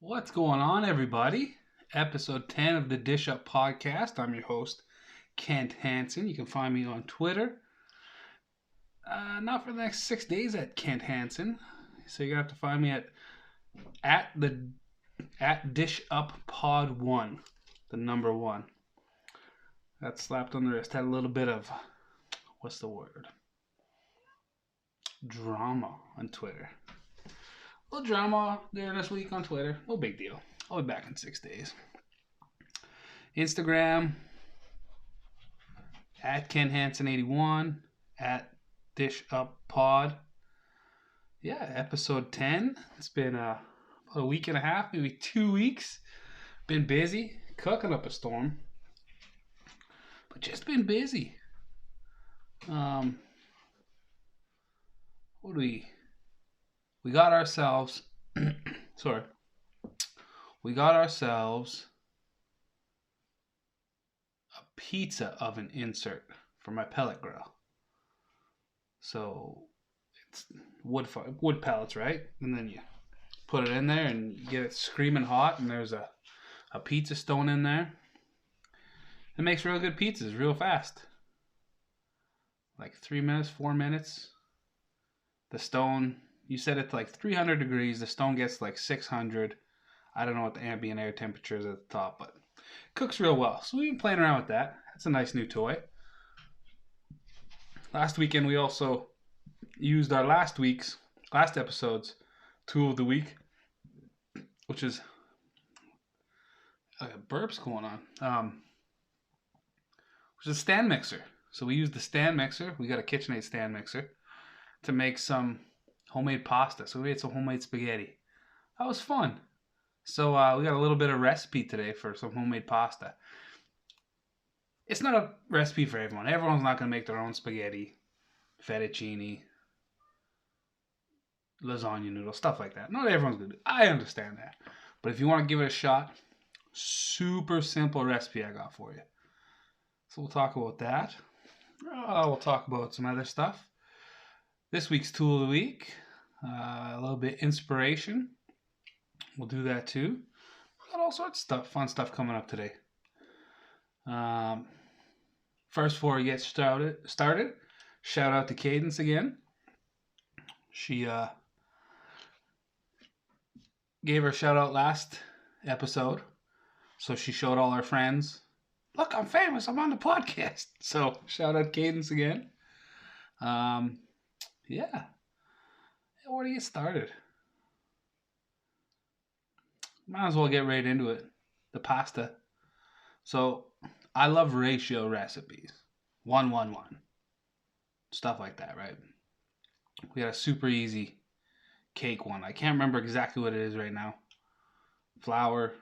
What's going on, everybody? Episode 10 of the Dish Up Podcast. I'm your host, Kent Hansen. You can find me on Twitter. Not for the next 6 days at Kent Hansen. So you're gonna have to find me at Dish Up Pod 1, the number 1. That's slapped on the wrist. Had a little bit of what's the word? Drama on Twitter. A little drama there this week on Twitter. No big deal. I'll be back in 6 days. Instagram at KenHansen81 at DishUpPod. Yeah, episode 10. It's been about a week and a half, maybe 2 weeks. Been busy, cooking up a storm, but just been busy. What do we got ourselves? Sorry, we got ourselves a pizza oven insert for my pellet grill. So it's wood pellets, right? And then you put it in there and you get it screaming hot, and there's a pizza stone in there. It makes real good pizzas real fast. Like 3 minutes, 4 minutes. The stone, you set it to like 300 degrees. The stone gets like 600. I don't know what the ambient air temperature is at the top, but cooks real well. So we've been playing around with that. That's a nice new toy. Last weekend we also used our last episode's tool of the week, which is burps going on. Which is a stand mixer. So we used the stand mixer. We got a KitchenAid stand mixer to make some homemade pasta. So we made some homemade spaghetti. That was fun. So we got a little bit of recipe today for some homemade pasta. It's not a recipe for everyone. Everyone's not going to make their own spaghetti, fettuccine, lasagna noodles, stuff like that. Not everyone's going to do it. I understand that. But if you want to give it a shot, super simple recipe I got for you. So we'll talk about that. We'll talk about some other stuff. This week's tool of the week, a little bit inspiration. We'll do that too. We've got all sorts of stuff, fun stuff coming up today. First, before we get started, shout out to Cadence again. She gave her a shout out last episode, so she showed all her friends, look, I'm famous, I'm on the podcast. So shout out Cadence again. Yeah. Where do you get started? Might as well get right into it. The pasta. So I love ratio recipes. 1-1-1. Stuff like that, right? We got a super easy cake one. I can't remember exactly what it is right now. Flour.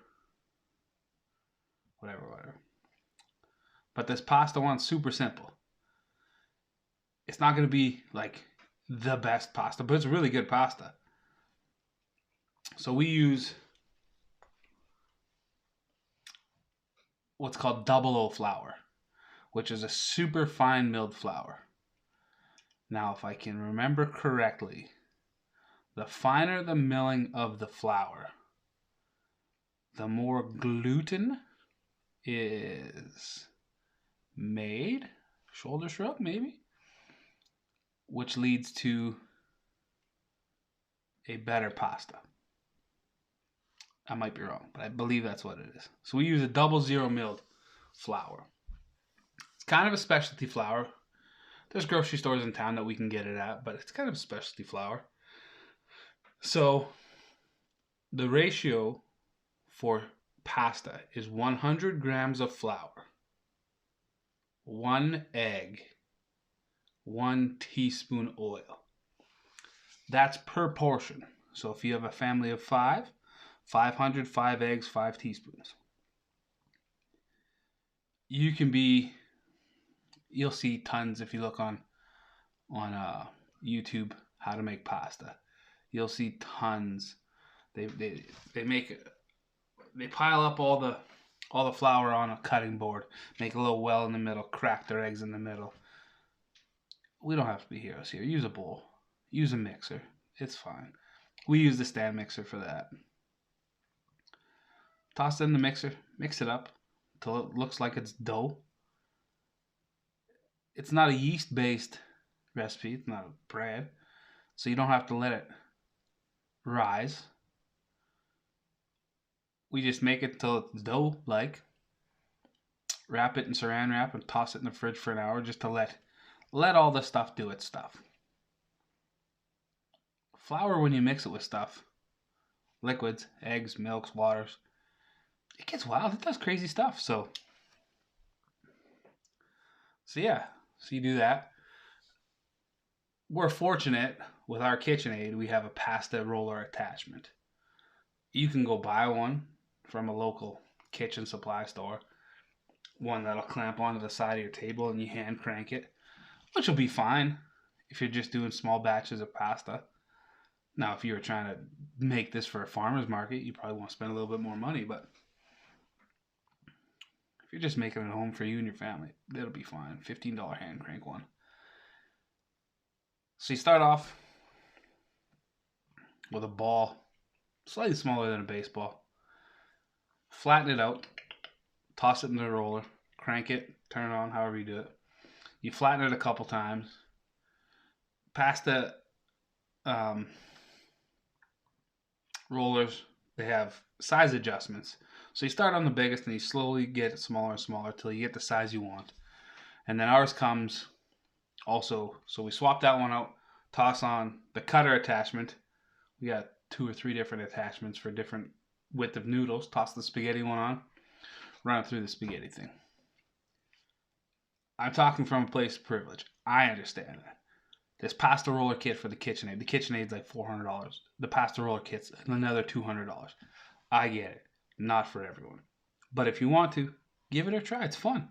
Whatever. But this pasta one's super simple. It's not going to be like the best pasta, but it's really good pasta. So we use what's called 00 flour, which is a super fine milled flour. Now, if I can remember correctly, the finer the milling of the flour, the more gluten is made. Shoulder shrug, maybe? Which leads to a better pasta. I might be wrong, but I believe that's what it is. So we use a 00 milled flour. It's kind of a specialty flour. There's grocery stores in town that we can get it at, but it's kind of a specialty flour. So the ratio for pasta is 100 grams of flour, 1 egg, 1 teaspoon oil. That's per portion. So if you have a family of 5, 500, 5 eggs, 5 teaspoons. You'll see tons if you look on YouTube how to make pasta. You'll see tons. They pile up all the flour on a cutting board, make a little well in the middle, crack their eggs in the middle. We don't have to be heroes here. Use a bowl. Use a mixer. It's fine. We use the stand mixer for that. Toss it in the mixer. Mix it up until it looks like it's dough. It's not a yeast-based recipe. It's not a bread. So you don't have to let it rise. We just make it until it's dough-like. Wrap it in saran wrap and toss it in the fridge for an hour just to let all the stuff do its stuff. Flour, when you mix it with stuff, liquids, eggs, milks, waters, it gets wild. It does crazy stuff. So yeah, so you do that. We're fortunate with our KitchenAid, we have a pasta roller attachment. You can go buy one from a local kitchen supply store, one that'll clamp onto the side of your table and you hand crank it, which will be fine if you're just doing small batches of pasta. Now, if you were trying to make this for a farmer's market, you probably want to spend a little bit more money, but if you're just making it at home for you and your family, it'll be fine. $15 hand crank one. So you start off with a ball, slightly smaller than a baseball. Flatten it out, toss it in the roller, crank it, turn it on, however you do it. You flatten it a couple times. Pasta rollers, they have size adjustments. So you start on the biggest and you slowly get it smaller and smaller until you get the size you want. And then ours comes also, so we swap that one out, toss on the cutter attachment. We got 2 or 3 different attachments for different width of noodles. Toss the spaghetti one on, run it through the spaghetti thing. I'm talking from a place of privilege. I understand that. This pasta roller kit for the KitchenAid. The KitchenAid's like $400. The pasta roller kit's another $200. I get it. Not for everyone. But if you want to, give it a try. It's fun.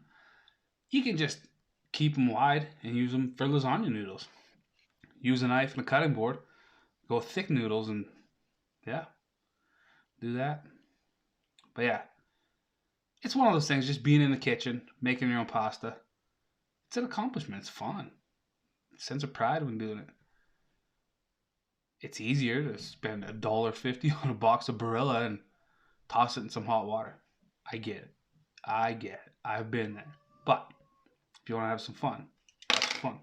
You can just keep them wide and use them for lasagna noodles. Use a knife and a cutting board. Go thick noodles and yeah, do that. But yeah, it's one of those things, just being in the kitchen, making your own pasta. It's an accomplishment. It's fun. Sense of pride when doing it. It's easier to spend $1.50 on a box of Barilla and toss it in some hot water. I get it. I've been there. But if you want to have some fun, that's fun.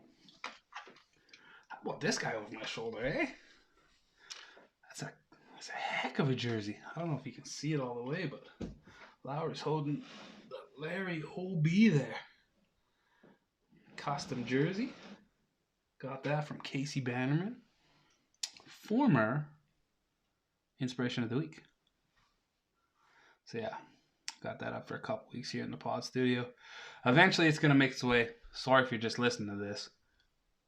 How about this guy over my shoulder, eh? That's a heck of a jersey. I don't know if you can see it all the way, but Lowry's holding the Larry O.B. there. Custom jersey. Got that from Casey Bannerman, former Inspiration of the Week. So yeah, got that up for a couple weeks here in the pod studio. Eventually it's going to make its way. Sorry if you're just listening to this.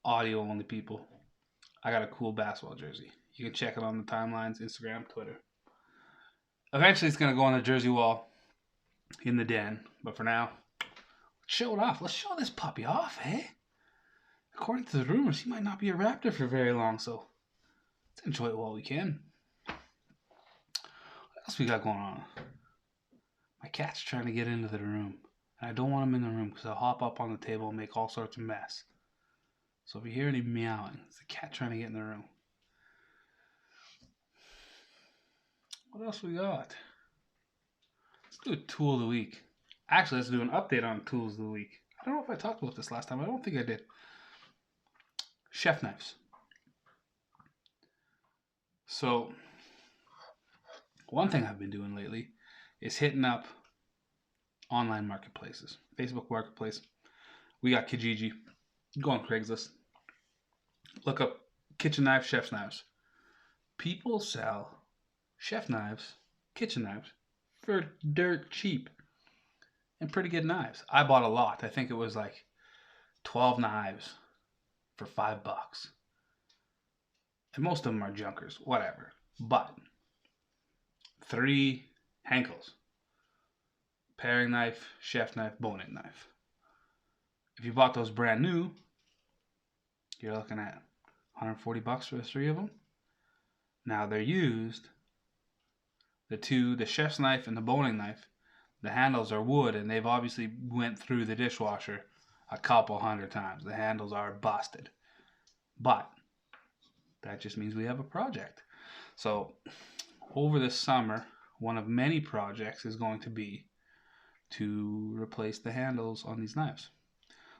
Audio only people. I got a cool basketball jersey. You can check it on the timelines, Instagram, Twitter. Eventually it's going to go on the jersey wall in the den. But for now, let's show it off. Let's show this puppy off, eh? According to the rumors, he might not be a Raptor for very long, so let's enjoy it while we can. What else we got going on? My cat's trying to get into the room, and I don't want him in the room because I'll hop up on the table and make all sorts of mess. So if you hear any meowing, it's the cat trying to get in the room. What else we got? Let's do a tool of the week. Actually, let's do an update on tools of the week. I don't know if I talked about this last time. I don't think I did. Chef knives. So, one thing I've been doing lately is hitting up online marketplaces. Facebook Marketplace. We got Kijiji. Go on Craigslist. Look up kitchen knives, chef's knives. People sell chef knives, kitchen knives for dirt cheap. And pretty good knives. I bought a lot. I think it was like 12 knives for $5. And most of them are junkers, whatever. But 3 Henkels. Paring knife, chef knife, bone-in knife. If you bought those brand new, you're looking at $140 for the 3 of them. Now they're used. The chef's knife and the bone-in knife, the handles are wood and they've obviously went through the dishwasher a couple hundred times. The handles are busted. But that just means we have a project. So over the summer, one of many projects is going to be to replace the handles on these knives.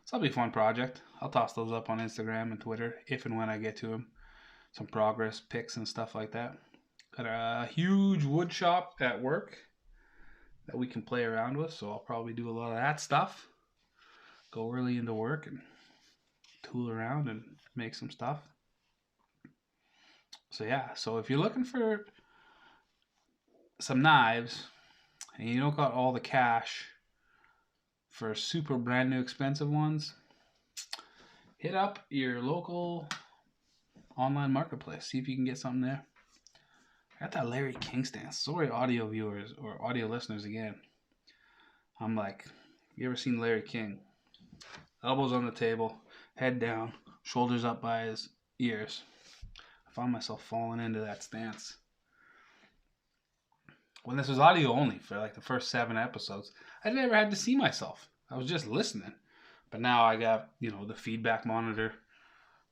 So that'll be a fun project. I'll toss those up on Instagram and Twitter if and when I get to them. Some progress pics and stuff like that. Got a huge wood shop at work that we can play around with, so I'll probably do a lot of that stuff. Go early into work and tool around and make some stuff. So yeah, so if you're looking for some knives and you don't got all the cash for super brand new expensive ones, hit up your local online marketplace. See if you can get something there. I got that Larry King stance. Sorry, audio viewers or audio listeners again. I'm like, you ever seen Larry King? Elbows on the table, head down, shoulders up by his ears. I found myself falling into that stance. When this was audio only for like the first 7 episodes, I never had to see myself. I was just listening. But now I got, the feedback monitor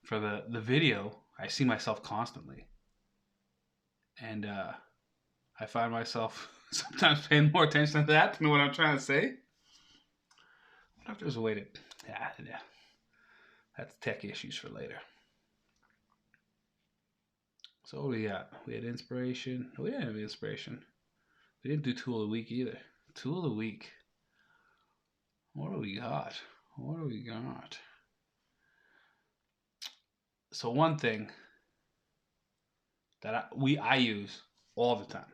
for the video. I see myself constantly. And I find myself sometimes paying more attention to that than what I'm trying to say. I wonder if there's a way to... Yeah. That's tech issues for later. So what do we got? We had inspiration. We didn't have inspiration. We didn't do tool of the week either. Tool of the week. What do we got? So one thing that I use all the time.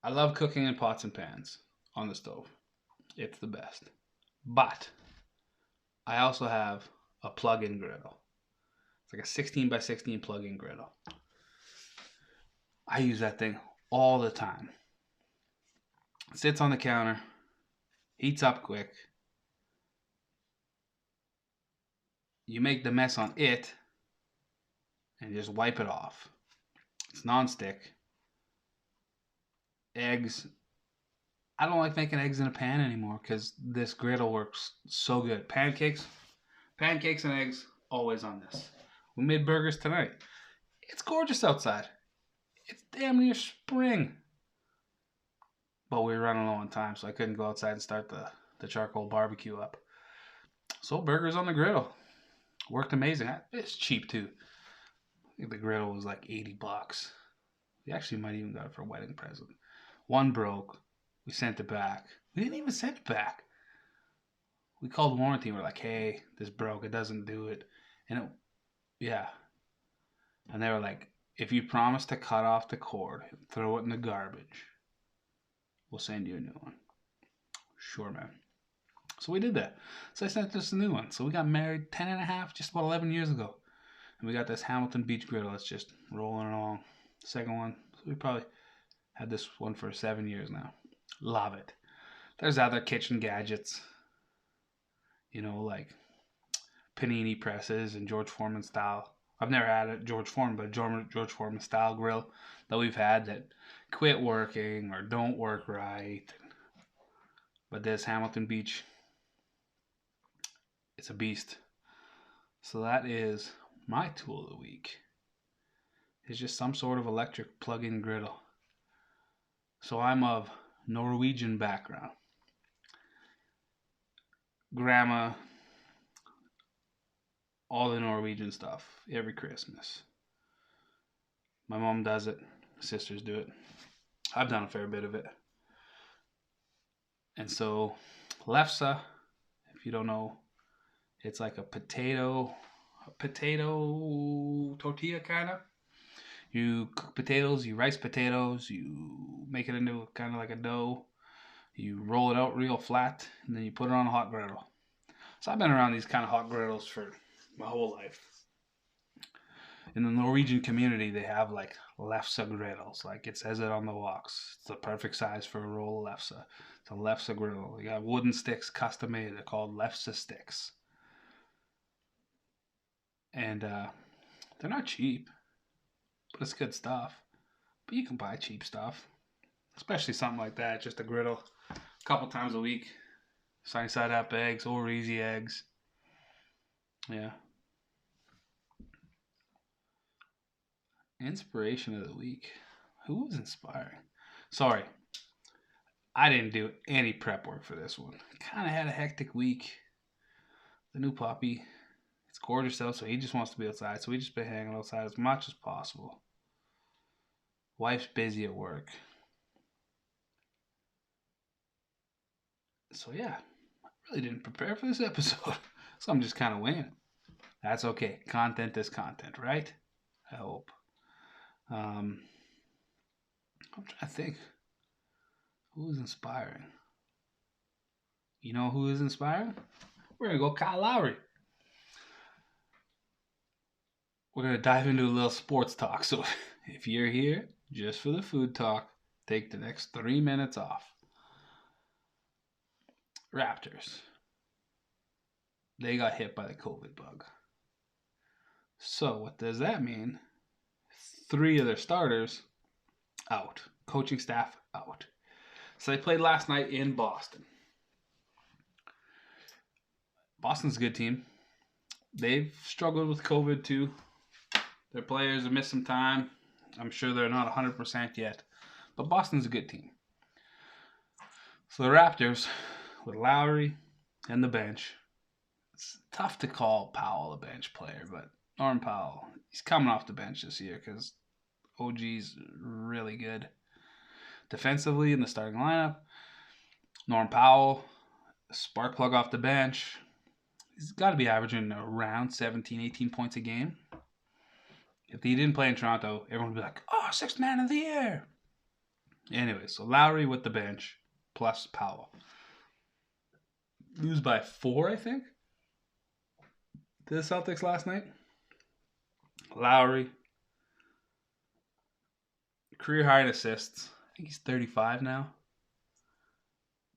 I love cooking in pots and pans on the stove. It's the best. But I also have a plug-in griddle. It's like a 16 by 16 plug-in griddle. I use that thing all the time. It sits on the counter, heats up quick. You make the mess on it and just wipe it off. It's non-stick. Eggs. I don't like making eggs in a pan anymore because this griddle works so good. Pancakes and eggs, always on this. We made burgers tonight. It's gorgeous outside. It's damn near spring. But we were running low on time, so I couldn't go outside and start the charcoal barbecue up. So burgers on the griddle. Worked amazing. It's cheap too. I think the griddle was like $80. We actually might even got it for a wedding present. One broke. We sent it back. We didn't even send it back. We called warranty. We're like, hey, this broke. It doesn't do it. And And they were like, if you promise to cut off the cord and throw it in the garbage, we'll send you a new one. Sure, man. So we did that. So I sent us a new one. So we got married 10 and a half, just about 11 years ago. And we got this Hamilton Beach griddle that's just rolling along. Second one. So we probably had this one for 7 years now. Love it. There's other kitchen gadgets. Like panini presses and George Foreman style. I've never had a George Foreman, but a George Foreman style grill that we've had that quit working or don't work right. But this Hamilton Beach, it's a beast. So that is my tool of the week. It's just some sort of electric plug-in griddle. So I'm of Norwegian background. Grandma, all the Norwegian stuff, every Christmas. My mom does it. Sisters do it. I've done a fair bit of it. And so, lefse, if you don't know, it's like a potato tortilla kind of. You cook potatoes, you rice potatoes, you make it into kind of like a dough. You roll it out real flat, and then you put it on a hot griddle. So I've been around these kind of hot griddles for my whole life. In the Norwegian community, they have like lefse griddles. Like it says it on the box. It's the perfect size for a roll of lefse. It's a lefse griddle. You got wooden sticks custom made. They're called lefse sticks. And they're not cheap, but it's good stuff. But you can buy cheap stuff, especially something like that. Just a griddle, a couple times a week. Sunny side up eggs or easy eggs. Yeah. Inspiration of the week. Who was inspiring? Sorry, I didn't do any prep work for this one. Kind of had a hectic week. The new puppy, it's gorgeous out, so he just wants to be outside. So we just been hanging outside as much as possible. Wife's busy at work. So yeah, I really didn't prepare for this episode. So I'm just kind of winging it. That's okay. Content is content, right? I hope. I'm trying to think. Who is inspiring? You know who is inspiring? We're going to go Kyle Lowry. We're going to dive into a little sports talk. So if you're here just for the food talk, take the next 3 minutes off. Raptors. They got hit by the COVID bug. So what does that mean? 3 of their starters out. Coaching staff out. So they played last night in Boston. Boston's a good team. They've struggled with COVID too. Their players have missed some time. I'm sure they're not 100% yet. But Boston's a good team. So the Raptors, with Lowry and the bench, it's tough to call Powell a bench player, but Norman Powell, he's coming off the bench this year because OG's really good. Defensively in the starting lineup, Norman Powell, spark plug off the bench. He's got to be averaging around 17, 18 points a game. If he didn't play in Toronto, everyone would be like, oh, 6th man of the year. Anyway, so Lowry with the bench plus Powell. Lose by 4, I think, to the Celtics last night. Lowry, career high in assists. I think he's 35 now.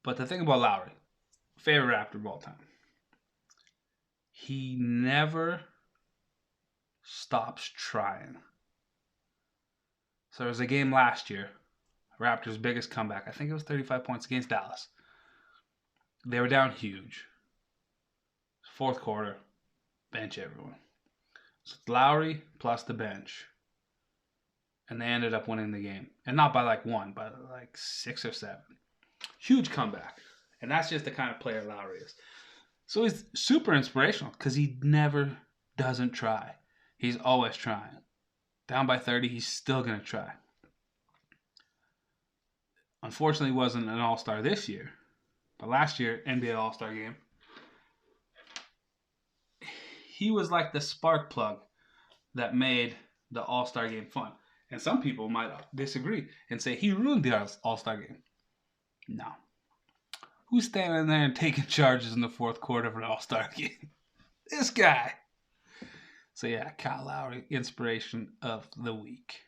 But the thing about Lowry, favorite Raptor of all time, he never stops trying. So there was a game last year, Raptors' biggest comeback. I think it was 35 points against Dallas. They were down huge. 4th quarter, bench everyone. So it's Lowry plus the bench. And they ended up winning the game. And not by like 1, but like 6 or 7. Huge comeback. And that's just the kind of player Lowry is. So he's super inspirational because he never doesn't try. He's always trying. Down by 30, he's still going to try. Unfortunately, he wasn't an all-star this year. But last year, NBA All-Star game, he was like the spark plug that made the All-Star game fun. And some people might disagree and say he ruined the All-Star game. No. Who's standing there and taking charges in the 4th quarter of an All-Star game? This guy. So yeah, Kyle Lowry, inspiration of the week.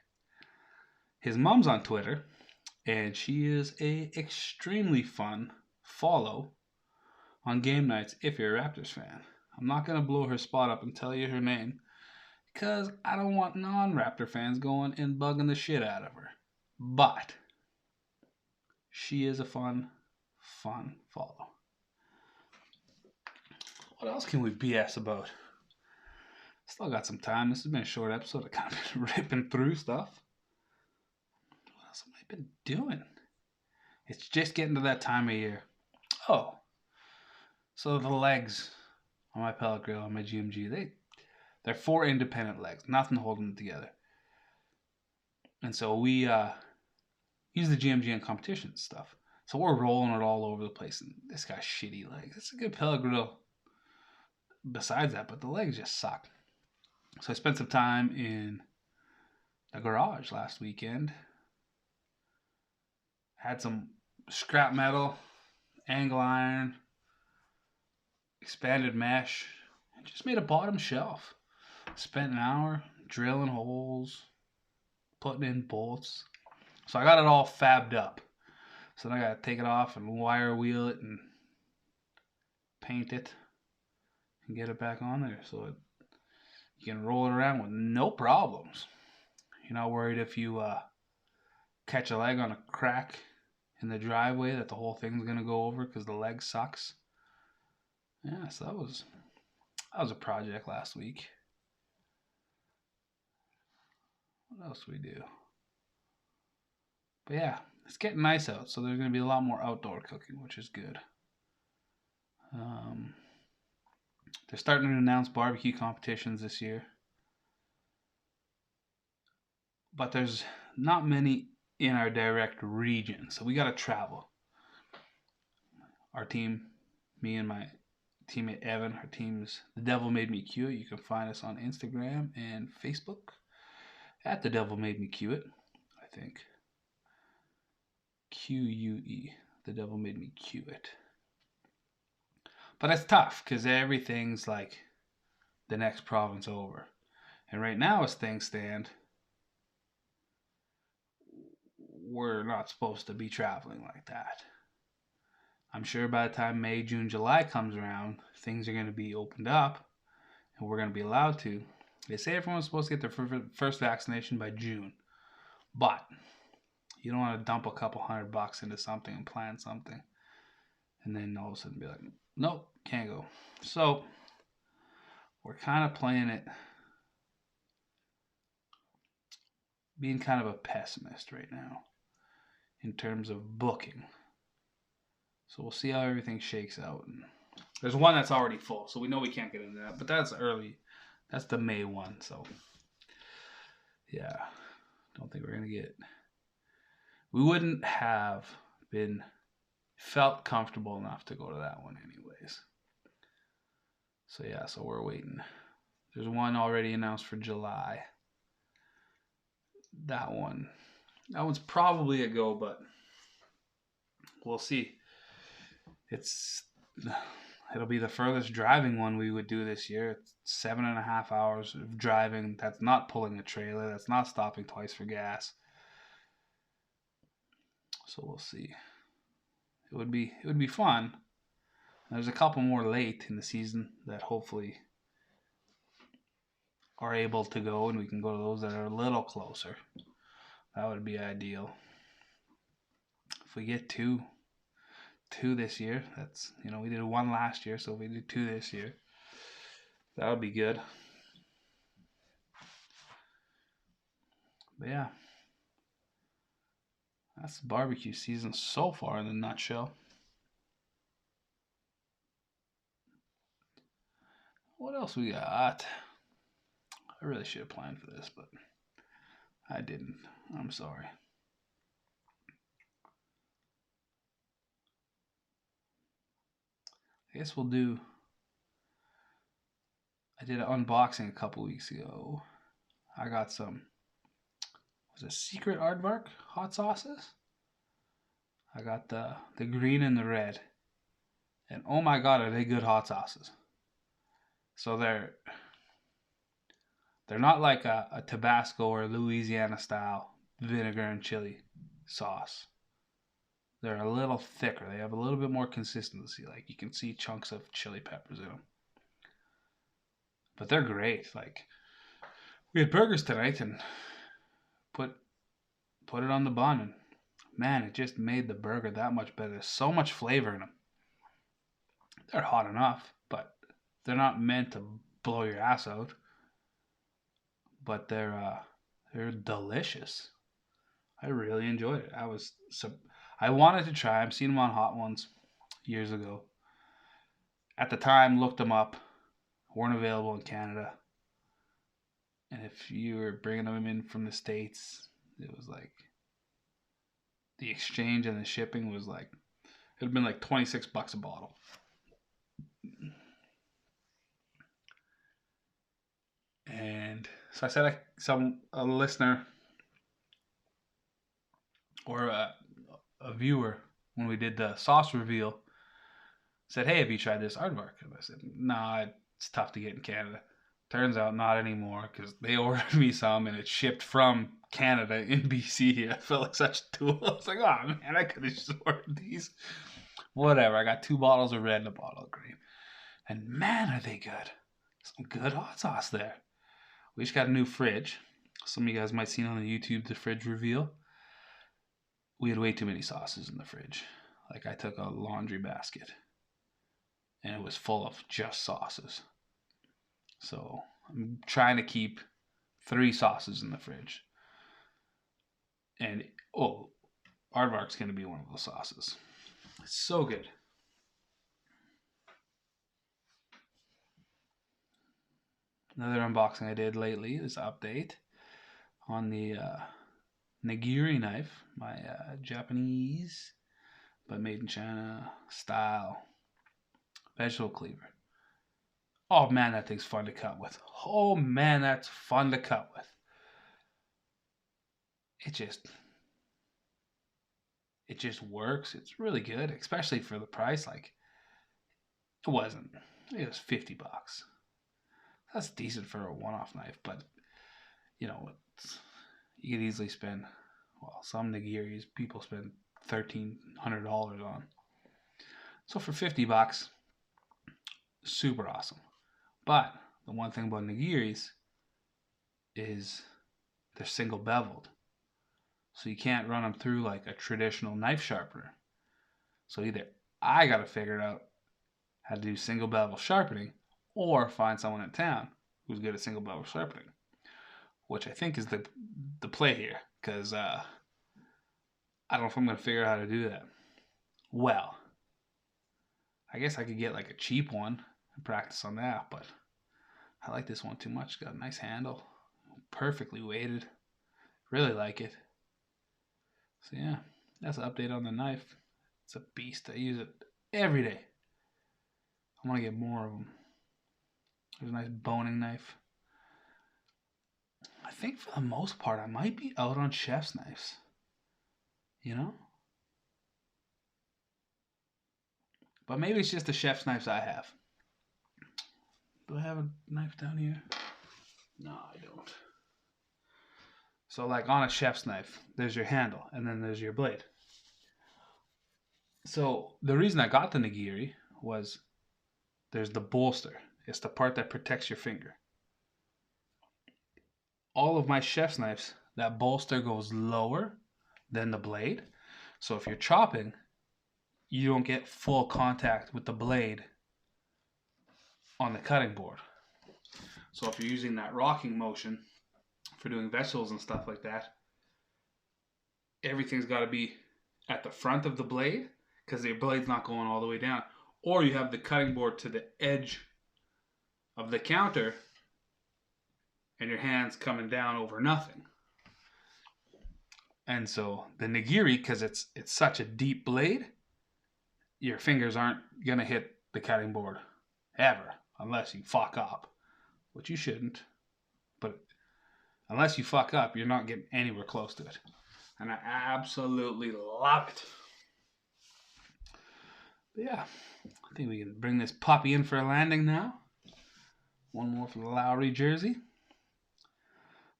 His mom's on Twitter, and she is a extremely fun follow on game nights if you're a Raptors fan. I'm not going to blow her spot up and tell you her name because I don't want non-Raptor fans going and bugging the shit out of her. But she is a fun follow. What else can we BS about? Still got some time. This has been a short episode. I've kind of been ripping through stuff. What else have I been doing? It's just getting to that time of year. Oh. So the legs on my pellet grill, on my GMG, they're 4 independent legs. Nothing holding them together. And so we use the GMG in competition stuff. So we're rolling it all over the place. And this guy's shitty legs. It's a good pellet grill besides that, but the legs just suck. So I spent some time in the garage last weekend. Had some scrap metal, angle iron, expanded mesh, and just made a bottom shelf. Spent an hour drilling holes, putting in bolts. So I got it all fabbed up. So then I got to take it off and wire wheel it and paint it and get it back on there so you can roll it around with no problems. You're not worried if you catch a leg on a crack in the driveway that the whole thing's going to go over because the leg sucks. Yeah, so that was a project last week. What else did we do? But yeah, it's getting nice out, so there's going to be a lot more outdoor cooking, which is good. They're starting to announce barbecue competitions this year, but there's not many in our direct region, so we got to travel. Our team, me and my teammate Evan, our team's The Devil Made Me Cue It. You can find us on Instagram and Facebook at The Devil Made Me Cue It, I think. QUE. The Devil Made Me Cue It. But it's tough because everything's like the next province over. And right now, as things stand, we're not supposed to be traveling like that. I'm sure by the time May, June, July comes around, things are going to be opened up and we're going to be allowed to. They say everyone's supposed to get their first vaccination by June. But you don't want to dump a couple $100 into something and plan something and then all of a sudden be like, nope, can't go. So we're kind of playing it, being kind of a pessimist right now in terms of booking. So we'll see how everything shakes out. And there's one that's already full, so we know we can't get into that. But that's early. That's the May one. So yeah, don't think we're gonna get. We wouldn't have felt comfortable enough to go to that one anyways. So yeah, so we're waiting. There's one already announced for July. That one's probably a go, but we'll see. It'll be the furthest driving one we would do this year. It's 7.5 hours of driving. That's not pulling a trailer. That's not stopping twice for gas. So we'll see. It would be fun. There's a couple more late in the season that hopefully are able to go, and we can go to those that are a little closer. That would be ideal. If we get two this year, that's, we did one last year, so if we do 2 this year, that would be good. But yeah, that's the barbecue season so far in a nutshell. What else we got? I really should have planned for this, but I didn't. I'm sorry. I guess I did an unboxing a couple weeks ago. I got some, was it Secret Aardvark hot sauces? I got the green and the red. And oh my god, are they good hot sauces. So they're not like a Tabasco or Louisiana style vinegar and chili sauce. They're a little thicker. They have a little bit more consistency. Like you can see chunks of chili peppers in them. But they're great. Like we had burgers tonight and put it on the bun, and man, it just made the burger that much better. There's so much flavor in them. They're hot enough, but they're not meant to blow your ass out. But they're delicious. I really enjoyed it. I wanted to try. I've seen them on Hot Ones years ago. At the time, looked them up. Weren't available in Canada. And if you were bringing them in from the States, it was like the exchange and the shipping was like, it would have been like $26 a bottle. And so I said a listener or a viewer, when we did the sauce reveal, said, hey, have you tried this aardvark? And I said, nah, it's tough to get in Canada. Turns out not anymore, because they ordered me some and it shipped from Canada in BC. I felt like such a tool. I was like, oh man, I could have just ordered these. Whatever, I got 2 bottles of red and a bottle of green. And man, are they good. Some good hot sauce there. We just got a new fridge. Some of you guys might have seen on the YouTube the fridge reveal. We had way too many sauces in the fridge. Like I took a laundry basket and it was full of just sauces. So I'm trying to keep 3 sauces in the fridge. And Aardvark's going to be one of those sauces. It's so good. Another unboxing I did lately is an update on the nigiri knife, my Japanese but made in China style vegetable cleaver. Oh man, that thing's fun to cut with. Oh man, that's fun to cut with. It just works. It's really good, especially for the price. Like, it was $50. That's decent for a one-off knife, but you know, you could easily spend, well, some nigiris people spend $1,300 on. So for $50, super awesome. But the one thing about nigiris is they're single beveled. So you can't run them through like a traditional knife sharpener. So either I got to figure out how to do single bevel sharpening or find someone in town who's good at single bevel sharpening, which I think is the play here, because I don't know if I'm going to figure out how to do that. Well, I guess I could get like a cheap one and practice on that, but I like this one too much. It's got a nice handle, perfectly weighted. Really like it. So yeah, that's an update on the knife. It's a beast. I use it every day. I want to get more of them. There's a nice boning knife. I think for the most part, I might be out on chef's knives. You know? But maybe it's just the chef's knives I have. Do I have a knife down here? No, I don't. So like on a chef's knife, there's your handle and then there's your blade. So the reason I got the nigiri was there's the bolster. It's the part that protects your finger. All of my chef's knives, that bolster goes lower than the blade. So if you're chopping, you don't get full contact with the blade on the cutting board. So if you're using that rocking motion for doing vegetables and stuff like that, everything's got to be at the front of the blade because the blade's not going all the way down. Or you have the cutting board to the edge of the counter and your hand's coming down over nothing. And so the nigiri, because it's such a deep blade, your fingers aren't going to hit the cutting board ever unless you fuck up, which you shouldn't. But unless you fuck up, you're not getting anywhere close to it. And I absolutely love it. But yeah, I think we can bring this puppy in for a landing now. One more for the Lowry jersey.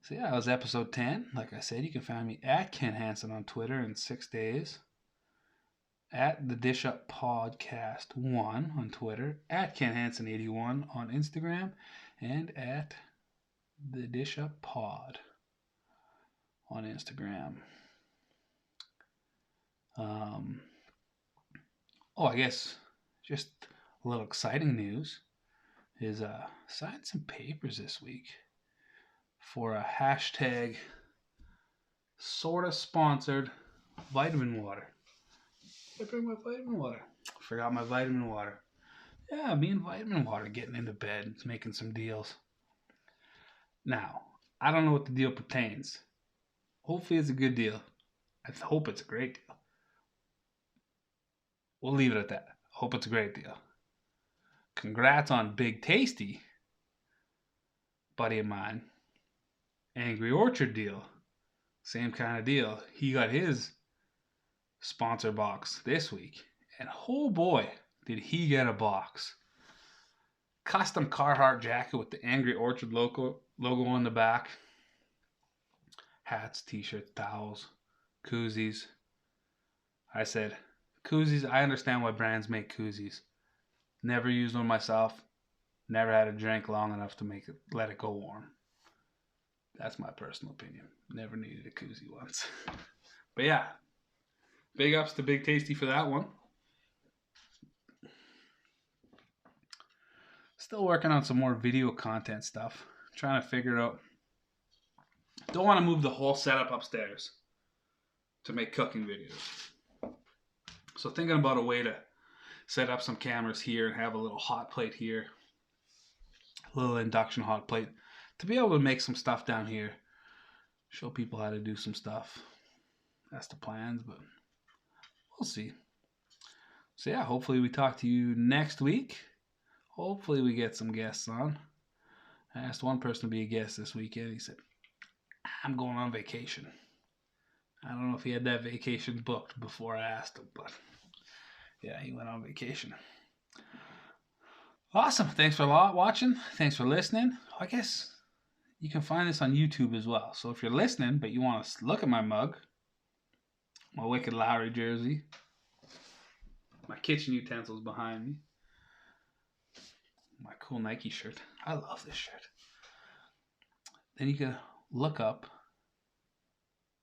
So yeah, that was episode 10. Like I said, you can find me at Ken Hansen on Twitter in 6 days. At the Dish Up Podcast 1 on Twitter. At Ken Hansen 81 on Instagram. And at the Dish Up Pod on Instagram. I guess just a little exciting news is signed some papers this week for a hashtag sort of sponsored vitamin water. I bring my vitamin water. Forgot my vitamin water. Yeah, me and vitamin water getting into bed, making some deals. Now, I don't know what the deal pertains. Hopefully it's a good deal. I hope it's a great deal. We'll leave it at that. Hope it's a great deal. Congrats on Big Tasty, buddy of mine. Angry Orchard deal. Same kind of deal. He got his sponsor box this week. And oh boy, did he get a box. Custom Carhartt jacket with the Angry Orchard logo on the back. Hats, t-shirts, towels, koozies. I said, koozies, I understand why brands make koozies. Never used one myself. Never had a drink long enough to let it go warm. That's my personal opinion. Never needed a koozie once. But yeah, big ups to Big Tasty for that one. Still working on some more video content stuff. Trying to figure out. Don't want to move the whole setup upstairs. to make cooking videos. So thinking about a way to set up some cameras here and have a little hot plate here, a little induction hot plate, to be able to make some stuff down here, show people how to do some stuff. That's the plans, but we'll see. So yeah, hopefully we talk to you next week. Hopefully we get some guests on. I asked one person to be a guest this weekend. He said, I'm going on vacation. I don't know if he had that vacation booked before I asked him, but yeah, he went on vacation. Awesome. Thanks for watching. Thanks for listening. I guess you can find this on YouTube as well. So if you're listening, but you want to look at my mug, my Wicked Lowry jersey, my kitchen utensils behind me, my cool Nike shirt. I love this shirt. Then you can look up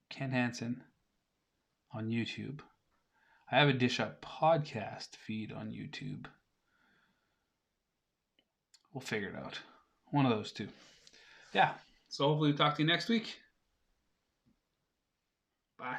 Ken Hansen on YouTube. I have a Dish Up podcast feed on YouTube. We'll figure it out. One of those two. Yeah. So hopefully we'll talk to you next week. Bye.